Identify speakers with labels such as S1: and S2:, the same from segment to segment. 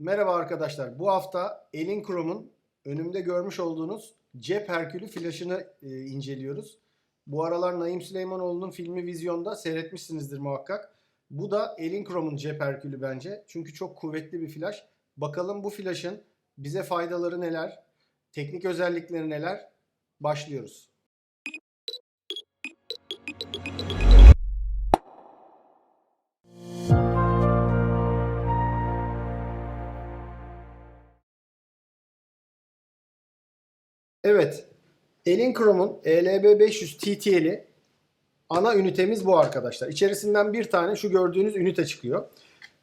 S1: Merhaba arkadaşlar. Bu hafta Elinchrome'un önümde görmüş olduğunuz cep Herkülü flaşını inceliyoruz. Bu aralar Naim Süleymanoğlu'nun filmi Vizyon'da seyretmişsinizdir muhakkak. Bu da Elinchrome'un cep Herkülü bence. Çünkü çok kuvvetli bir flaş. Bakalım bu flaşın bize faydaları neler, teknik özellikleri neler? Başlıyoruz. Evet, Elinchrome'un ELB500 TTL'i ana ünitemiz bu arkadaşlar. İçerisinden bir tane şu gördüğünüz ünite çıkıyor.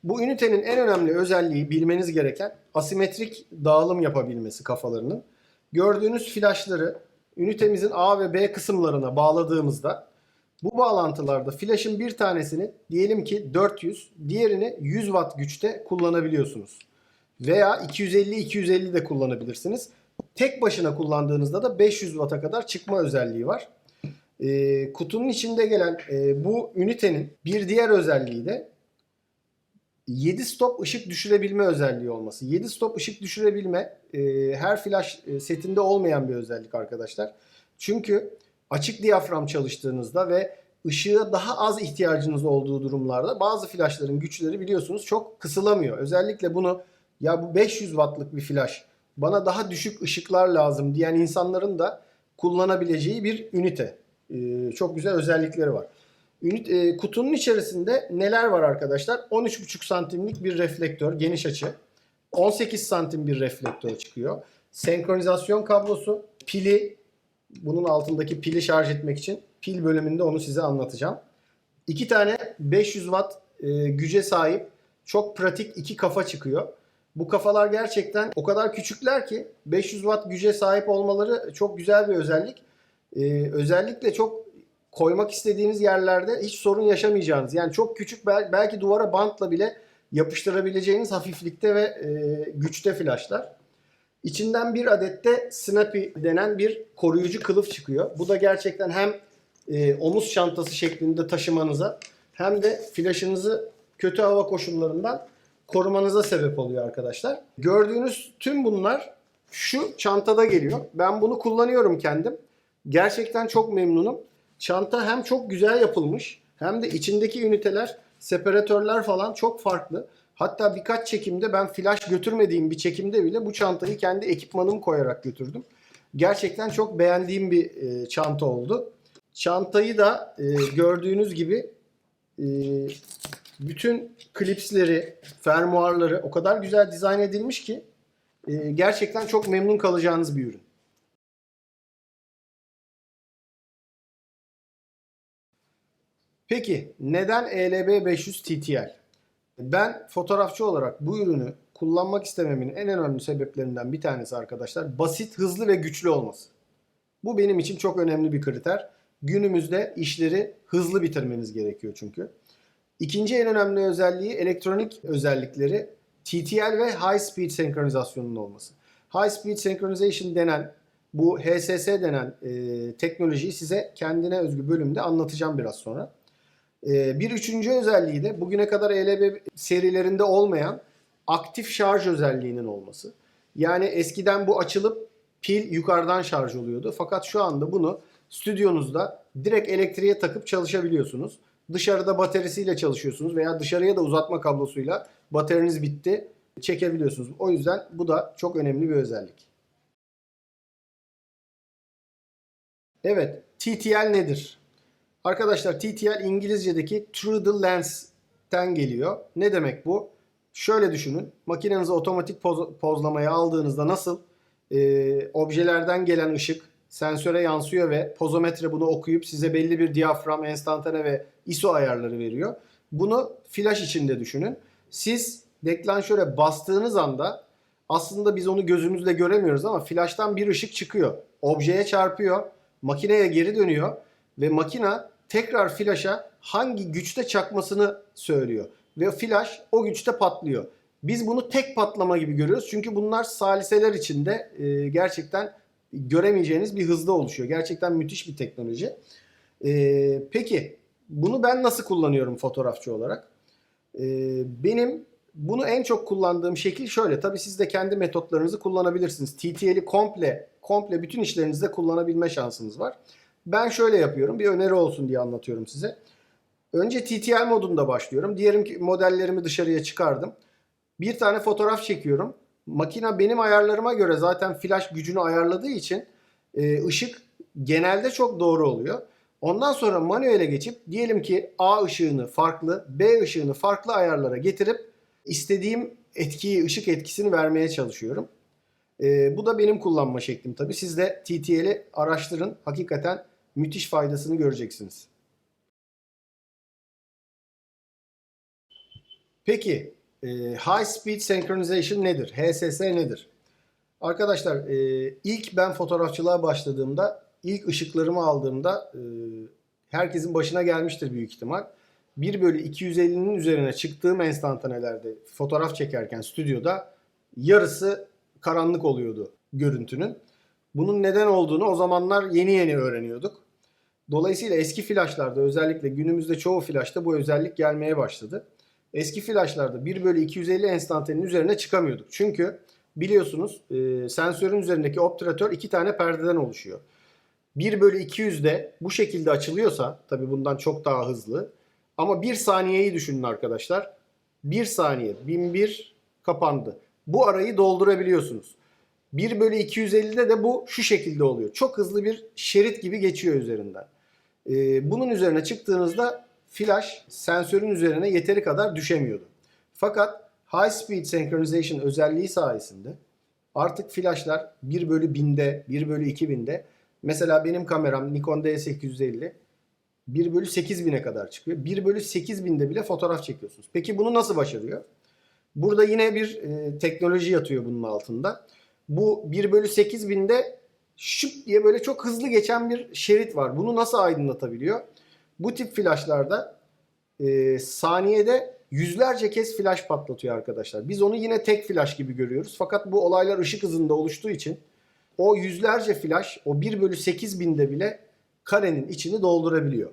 S1: Bu ünitenin en önemli özelliği bilmeniz gereken asimetrik dağılım yapabilmesi kafalarının. Gördüğünüz flaşları ünitemizin A ve B kısımlarına bağladığımızda bu bağlantılarda flaşın bir tanesini diyelim ki 400, diğerini 100 watt güçte kullanabiliyorsunuz. Veya 250-250 de kullanabilirsiniz. Tek başına kullandığınızda da 500 watt'a kadar çıkma özelliği var. Kutunun içinde gelen bu ünitenin bir diğer özelliği de 7 stop ışık düşürebilme özelliği olması. 7 stop ışık düşürebilme her flash setinde olmayan bir özellik arkadaşlar. Çünkü açık diyafram çalıştığınızda ve ışığa daha az ihtiyacınız olduğu durumlarda bazı flashların güçleri biliyorsunuz çok kısılamıyor. Özellikle bunu ya bu 500 wattlık bir flash bana daha düşük ışıklar lazım diyen insanların da kullanabileceği bir ünite. Çok güzel özellikleri var. Kutunun içerisinde neler var arkadaşlar? 13,5 santimlik bir reflektör, geniş açı. 18 santim bir reflektör çıkıyor. Senkronizasyon kablosu, pili, bunun altındaki pili şarj etmek için pil bölümünde onu size anlatacağım. 2 tane 500 watt güce sahip çok pratik iki kafa çıkıyor. Bu kafalar gerçekten o kadar küçükler ki 500 watt güce sahip olmaları çok güzel bir özellik. Özellikle çok koymak istediğiniz yerlerde hiç sorun yaşamayacağınız. Yani çok küçük belki duvara bantla bile yapıştırabileceğiniz hafiflikte ve güçte flaşlar. İçinden bir adet de Snappy denen bir koruyucu kılıf çıkıyor. Bu da gerçekten hem omuz çantası şeklinde taşımanıza hem de flaşınızı kötü hava koşullarından korumanıza sebep oluyor arkadaşlar. Gördüğünüz tüm bunlar şu çantada geliyor. Ben bunu kullanıyorum kendim. Gerçekten çok memnunum. Çanta hem çok güzel yapılmış hem de içindeki üniteler, separatörler falan çok farklı. Hatta birkaç çekimde ben flash götürmediğim bir çekimde bile bu çantayı kendi ekipmanımı koyarak götürdüm. Gerçekten çok beğendiğim bir çanta oldu. Çantayı da gördüğünüz gibi bütün klipsleri, fermuarları o kadar güzel dizayn edilmiş ki gerçekten çok memnun kalacağınız bir ürün. Peki neden ELB500 TTL? Ben fotoğrafçı olarak bu ürünü kullanmak istememin en önemli sebeplerinden bir tanesi arkadaşlar basit, hızlı ve güçlü olması. Bu benim için çok önemli bir kriter. Günümüzde işleri hızlı bitirmeniz gerekiyor çünkü. İkinci en önemli özelliği elektronik özellikleri TTL ve High Speed senkronizasyonunun olması. High Speed Synchronization denen bu HSS denen teknolojiyi size kendine özgü bölümde anlatacağım biraz sonra. Bir üçüncü özelliği de bugüne kadar ELB serilerinde olmayan aktif şarj özelliğinin olması. Yani eskiden bu açılıp pil yukarıdan şarj oluyordu. Fakat şu anda bunu stüdyonuzda direkt elektriğe takıp çalışabiliyorsunuz. Dışarıda bataryasıyla çalışıyorsunuz veya dışarıya da uzatma kablosuyla bataryeniz bitti çekebiliyorsunuz. O yüzden bu da çok önemli bir özellik. Evet, TTL nedir? Arkadaşlar TTL İngilizce'deki Through the Lens'ten geliyor. Ne demek bu? Şöyle düşünün. Makinenizi otomatik pozlamaya aldığınızda nasıl objelerden gelen ışık sensöre yansıyor ve pozometre bunu okuyup size belli bir diyafram, enstantane ve ISO ayarları veriyor. Bunu flash içinde düşünün. Siz deklanşöre bastığınız anda aslında biz onu gözümüzle göremiyoruz ama flash'tan bir ışık çıkıyor. Objeye çarpıyor, makineye geri dönüyor ve makina tekrar flash'a hangi güçte çakmasını söylüyor. Ve flash o güçte patlıyor. Biz bunu tek patlama gibi görüyoruz. Çünkü bunlar saliseler içinde gerçekten göremeyeceğiniz bir hızda oluşuyor. Gerçekten müthiş bir teknoloji. Peki bunu ben nasıl kullanıyorum fotoğrafçı olarak? Benim Bunu en çok kullandığım şekil şöyle. Tabii siz de kendi metotlarınızı kullanabilirsiniz. TTL'i komple bütün işlerinizde kullanabilme şansınız var. Ben şöyle yapıyorum. Bir öneri olsun diye anlatıyorum size. Önce TTL modunda başlıyorum. Diyelim ki modellerimi dışarıya çıkardım. Bir tane fotoğraf çekiyorum. Makine benim ayarlarıma göre zaten flash gücünü ayarladığı için ışık genelde çok doğru oluyor. Ondan sonra manuele geçip diyelim ki A ışığını farklı, B ışığını farklı ayarlara getirip istediğim etkiyi, ışık etkisini vermeye çalışıyorum. Bu da benim kullanma şeklim tabii. Siz de TTL'i araştırın. Hakikaten müthiş faydasını göreceksiniz. Peki High Speed Synchronization nedir? HSS nedir? Arkadaşlar ilk ben fotoğrafçılığa başladığımda, ilk ışıklarımı aldığımda herkesin başına gelmiştir büyük ihtimal. 1/250'nin üzerine çıktığım enstantanelerde fotoğraf çekerken stüdyoda yarısı karanlık oluyordu görüntünün. Bunun neden olduğunu o zamanlar yeni yeni öğreniyorduk. Dolayısıyla eski flaşlarda, özellikle günümüzde çoğu flaşta bu özellik gelmeye başladı. Eski flaşlarda 1/250 enstantanenin üzerine çıkamıyorduk. Çünkü biliyorsunuz sensörün üzerindeki obturatör 2 tane perdeden oluşuyor. 1/200'de bu şekilde açılıyorsa, tabii bundan çok daha hızlı, ama 1 saniyeyi düşünün arkadaşlar. 1 saniye 1001 kapandı. Bu arayı doldurabiliyorsunuz. 1/250'de de bu şu şekilde oluyor. Çok hızlı bir şerit gibi geçiyor üzerinden. Bunun üzerine çıktığınızda flash sensörün üzerine yeteri kadar düşemiyordu. Fakat High Speed Synchronization özelliği sayesinde artık flashlar 1/1000'de, 1/2000'de, mesela benim kameram Nikon D850 1/8000'e kadar çıkıyor. 1/8000'de bile fotoğraf çekiyorsunuz. Peki bunu nasıl başarıyor? Burada yine bir teknoloji yatıyor bunun altında. Bu 1/8000'de şıp diye böyle çok hızlı geçen bir şerit var. Bunu nasıl aydınlatabiliyor? Bu tip flaşlarda saniyede yüzlerce kez flash patlatıyor arkadaşlar. Biz onu yine tek flash gibi görüyoruz. Fakat bu olaylar ışık hızında oluştuğu için o yüzlerce flash o 1/8000'de bile karenin içini doldurabiliyor.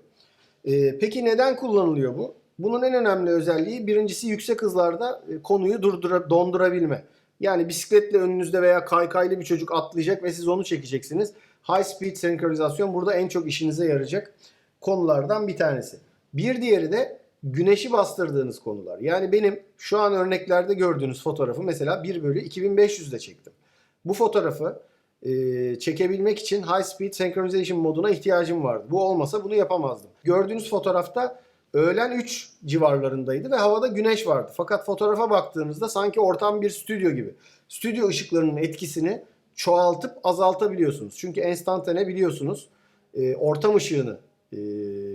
S1: Peki neden kullanılıyor bu? Bunun en önemli özelliği, birincisi yüksek hızlarda konuyu dondurabilme. Yani bisikletle önünüzde veya kaykaylı bir çocuk atlayacak ve siz onu çekeceksiniz. High speed senkronizasyon burada en çok işinize yarayacak konulardan bir tanesi. Bir diğeri de güneşi bastırdığınız konular. Yani benim şu an örneklerde gördüğünüz fotoğrafı mesela 1/2500'de çektim. Bu fotoğrafı çekebilmek için High Speed Synchronization moduna ihtiyacım vardı. Bu olmasa bunu yapamazdım. Gördüğünüz fotoğrafta öğlen 3 civarlarındaydı ve havada güneş vardı. Fakat fotoğrafa baktığınızda sanki ortam bir stüdyo gibi. Stüdyo ışıklarının etkisini çoğaltıp azaltabiliyorsunuz. Çünkü enstantane biliyorsunuz ortam ışığını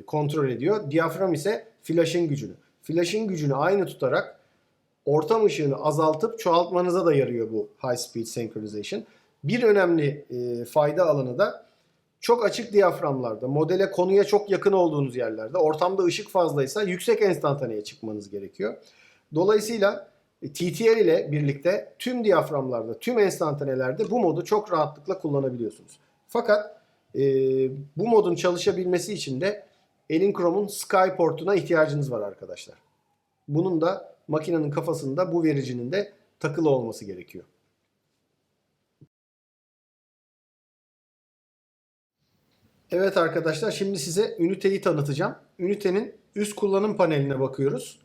S1: kontrol ediyor. Diyafram ise flash'ın gücünü. Flash'ın gücünü aynı tutarak ortam ışığını azaltıp çoğaltmanıza da yarıyor bu High Speed Synchronization. Bir önemli fayda alanı da çok açık diyaframlarda, modele, konuya çok yakın olduğunuz yerlerde, ortamda ışık fazlaysa yüksek enstantaneye çıkmanız gerekiyor. Dolayısıyla TTL ile birlikte tüm diyaframlarda, tüm enstantanelerde bu modu çok rahatlıkla kullanabiliyorsunuz. Fakat bu modun çalışabilmesi için de Elinchrome'un Sky portuna ihtiyacınız var arkadaşlar. Bunun da makinenin kafasında bu vericinin de takılı olması gerekiyor. Evet arkadaşlar, şimdi size üniteyi tanıtacağım. Ünitenin üst kullanım paneline bakıyoruz.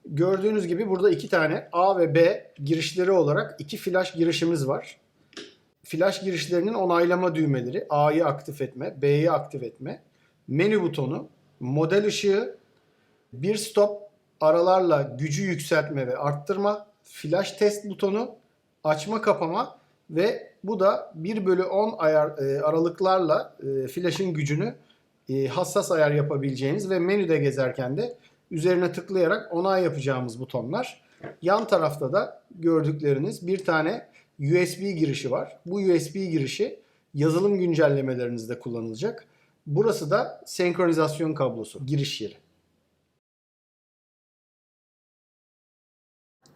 S1: Gördüğünüz gibi burada 2 tane A ve B girişleri olarak 2 flash girişimiz var. Flash girişlerinin onaylama düğmeleri, A'yı aktif etme, B'yi aktif etme, menü butonu, model ışığı, bir stop aralarla gücü yükseltme ve arttırma, flash test butonu, açma kapama ve bu da 1/10 aralıklarla flash'ın gücünü hassas ayar yapabileceğiniz ve menüde gezerken de üzerine tıklayarak onay yapacağımız butonlar. Yan tarafta da gördükleriniz bir tane USB girişi var. Bu USB girişi yazılım güncellemelerinizde kullanılacak. Burası da senkronizasyon kablosu, giriş yeri.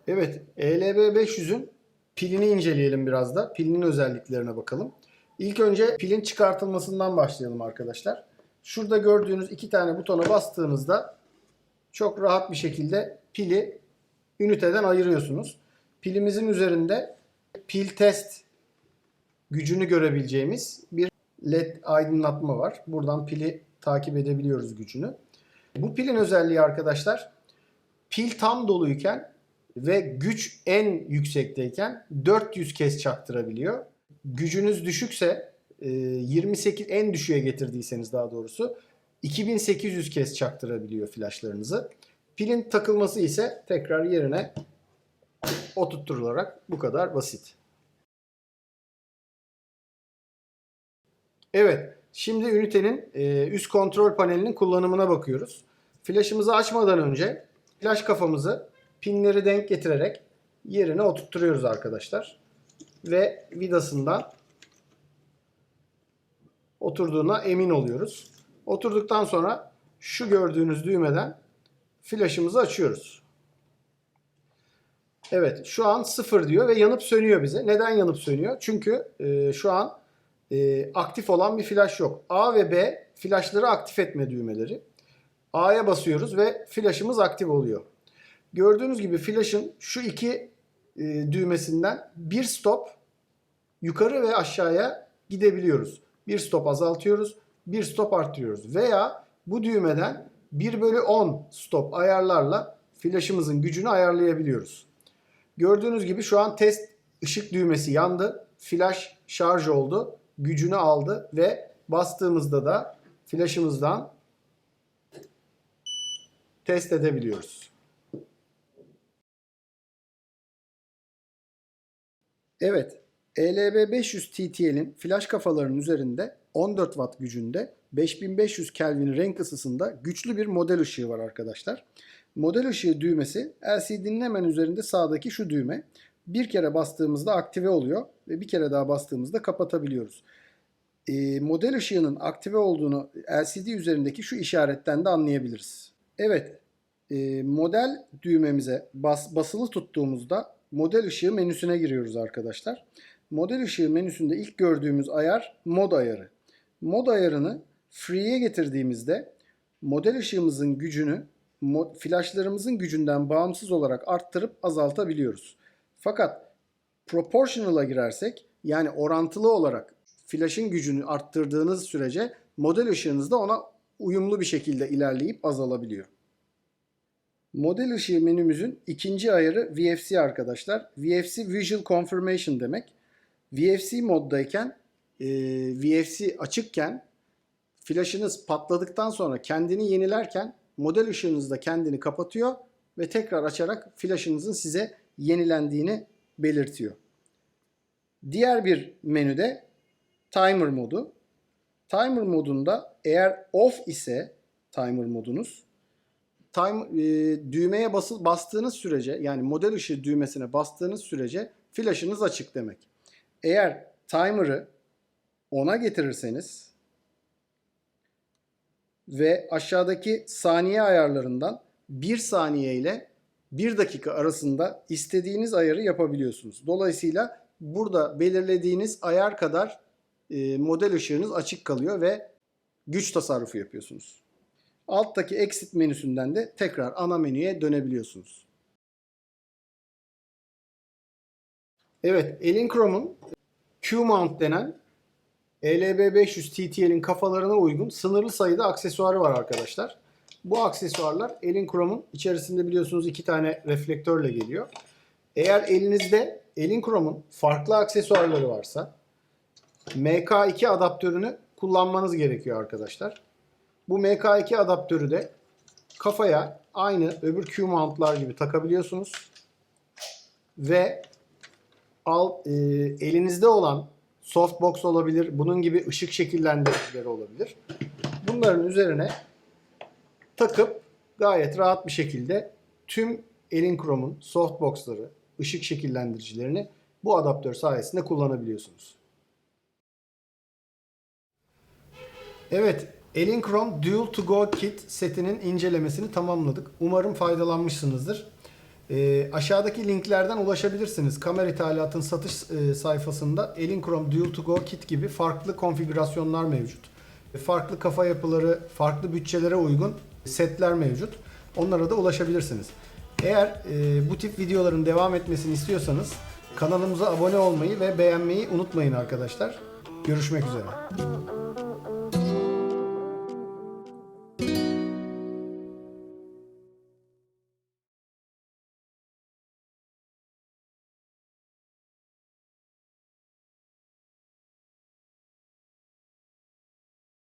S1: Evet, ELB500'ün pilini inceleyelim biraz da. Pilinin özelliklerine bakalım. İlk önce pilin çıkartılmasından başlayalım arkadaşlar. Şurada gördüğünüz 2 tane butona bastığınızda çok rahat bir şekilde pili üniteden ayırıyorsunuz. Pilimizin üzerinde pil test gücünü görebileceğimiz bir LED aydınlatma var. Buradan pili takip edebiliyoruz gücünü. Bu pilin özelliği arkadaşlar, pil tam doluyken ve güç en yüksekteyken 400 kez çaktırabiliyor. Gücünüz düşükse 28 en düşüğe getirdiyseniz daha doğrusu 2800 kez çaktırabiliyor flaşlarınızı. Pilin takılması ise tekrar yerine oturtturularak, bu kadar basit. Evet, şimdi ünitenin üst kontrol panelinin kullanımına bakıyoruz. Flaşımızı açmadan önce flaş kafamızı pinleri denk getirerek yerine oturtturuyoruz arkadaşlar. Ve vidasından oturduğuna emin oluyoruz. Oturduktan sonra şu gördüğünüz düğmeden flaşımızı açıyoruz. Evet, şu an 0 diyor ve yanıp sönüyor bize. Neden yanıp sönüyor? Çünkü şu an aktif olan bir flaş yok. A ve B flaşları aktif etme düğmeleri. A'ya basıyoruz ve flaşımız aktif oluyor. Gördüğünüz gibi flaşın şu iki düğmesinden bir stop yukarı ve aşağıya gidebiliyoruz. Bir stop azaltıyoruz, bir stop arttırıyoruz. Veya bu düğmeden 1/10 stop ayarlarla flaşımızın gücünü ayarlayabiliyoruz. Gördüğünüz gibi şu an test ışık düğmesi yandı. Flaş şarj oldu, gücünü aldı ve bastığımızda da flaşımızdan test edebiliyoruz. Evet, ELB500 TTL'in flash kafalarının üzerinde 14 Watt gücünde 5500 Kelvin renk ısısında güçlü bir model ışığı var arkadaşlar. Model ışığı düğmesi LCD'nin hemen üzerinde sağdaki şu düğme. Bir kere bastığımızda aktive oluyor ve bir kere daha bastığımızda kapatabiliyoruz. Model ışığının aktive olduğunu LCD üzerindeki şu işaretten de anlayabiliriz. Evet, model düğmemize basılı tuttuğumuzda model ışığı menüsüne giriyoruz arkadaşlar. Model ışığı menüsünde ilk gördüğümüz ayar mod ayarı. Mod ayarını free'ye getirdiğimizde model ışığımızın gücünü flaşlarımızın gücünden bağımsız olarak arttırıp azaltabiliyoruz. Fakat proportional'a girersek, yani orantılı olarak flaşın gücünü arttırdığınız sürece model ışığınız da ona uyumlu bir şekilde ilerleyip azalabiliyor. Model ışığı menümüzün ikinci ayarı VFC arkadaşlar. VFC Visual Confirmation demek. VFC moddayken, VFC açıkken flaşınız patladıktan sonra kendini yenilerken model ışığınız da kendini kapatıyor ve tekrar açarak flaşınızın size yenilendiğini belirtiyor. Diğer bir menüde timer modu. Timer modunda eğer off ise timer modunuz, düğmeye bastığınız sürece, yani model ışığı düğmesine bastığınız sürece flaşınız açık demek. Eğer timer'ı 10'a getirirseniz ve aşağıdaki saniye ayarlarından 1 saniye ile 1 dakika arasında istediğiniz ayarı yapabiliyorsunuz. Dolayısıyla burada belirlediğiniz ayar kadar model ışığınız açık kalıyor ve güç tasarrufu yapıyorsunuz. Alttaki exit menüsünden de tekrar ana menüye dönebiliyorsunuz. Evet, Elinchrome'un Q-Mount denen ELB500 TTL'in kafalarına uygun sınırlı sayıda aksesuarı var arkadaşlar. Bu aksesuarlar Elinchrome'un içerisinde biliyorsunuz 2 tane reflektörle geliyor. Eğer elinizde Elinchrome'un farklı aksesuarları varsa MK2 adaptörünü kullanmanız gerekiyor arkadaşlar. Bu MK2 adaptörü de kafaya aynı öbür Q-mount'lar gibi takabiliyorsunuz. Ve elinizde olan softbox olabilir, bunun gibi ışık şekillendiricileri olabilir. Bunların üzerine takıp gayet rahat bir şekilde tüm Elinchrome'un softbox'ları, ışık şekillendiricilerini bu adaptör sayesinde kullanabiliyorsunuz. Evet, Elinchrome Dual To Go Kit setinin incelemesini tamamladık. Umarım faydalanmışsınızdır. Aşağıdaki linklerden ulaşabilirsiniz. Kamer İthalat'ın satış sayfasında Elinchrome Dual To Go Kit gibi farklı konfigürasyonlar mevcut. Farklı kafa yapıları, farklı bütçelere uygun setler mevcut. Onlara da ulaşabilirsiniz. Eğer bu tip videoların devam etmesini istiyorsanız kanalımıza abone olmayı ve beğenmeyi unutmayın arkadaşlar. Görüşmek üzere.